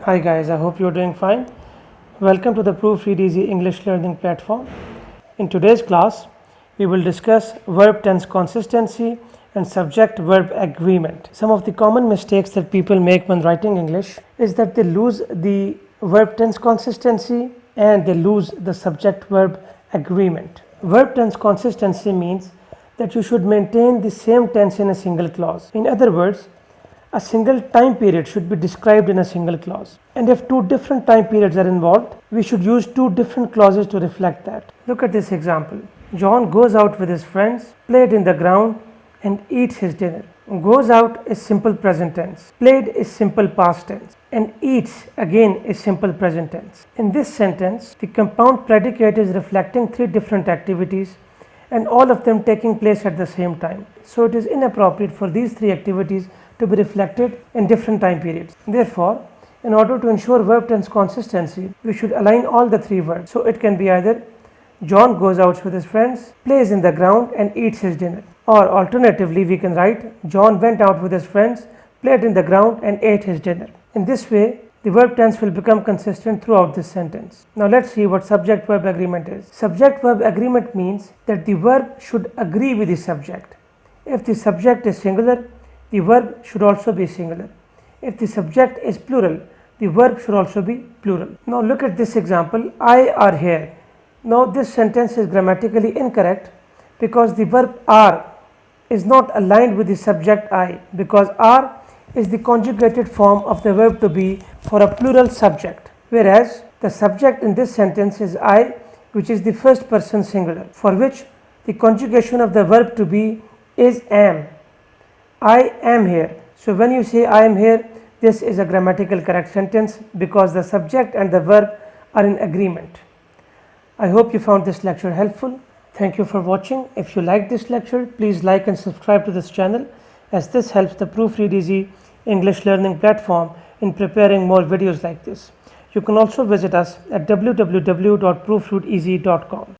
Hi guys, I hope you're doing fine. Welcome to the Proofread Easy English learning platform. In today's class, we will discuss verb tense consistency and subject verb agreement. Some of the common mistakes that people make when writing English is that they lose the verb tense consistency and they lose the subject verb agreement. Verb tense consistency means that you should maintain the same tense in a single clause. In other words, a single time period should be described in a single clause. And if two different time periods are involved, we should use two different clauses to reflect that. Look at this example. John goes out with his friends, played in the ground, and eats his dinner. Goes out is simple present tense. Played is simple past tense. And eats again is simple present tense. In this sentence, the compound predicate is reflecting three different activities and all of them taking place at the same time. So it is inappropriate for these three activities to be reflected in different time periods. Therefore, in order to ensure verb tense consistency, we should align all the three verbs. So it can be either John goes out with his friends, plays in the ground and eats his dinner. Or alternatively, we can write John went out with his friends, played in the ground and ate his dinner. In this way, the verb tense will become consistent throughout this sentence. Now let's see what subject verb agreement is. Subject verb agreement means that the verb should agree with the subject. If the subject is singular, the verb should also be singular. If the subject is plural, the verb should also be plural. Now look at this example, I are here. Now this sentence is grammatically incorrect because the verb are is not aligned with the subject I, because are is the conjugated form of the verb to be for a plural subject, whereas the subject in this sentence is I, which is the first person singular, for which the conjugation of the verb to be is am. I am here. So when you say I am here, this is a grammatical correct sentence because the subject and the verb are in agreement. I hope you found this lecture helpful. Thank you for watching. If you like this lecture, please like and subscribe to this channel, as this helps the Proofread Easy English learning platform in preparing more videos like this. You can also visit us at www.proofreadeasy.com.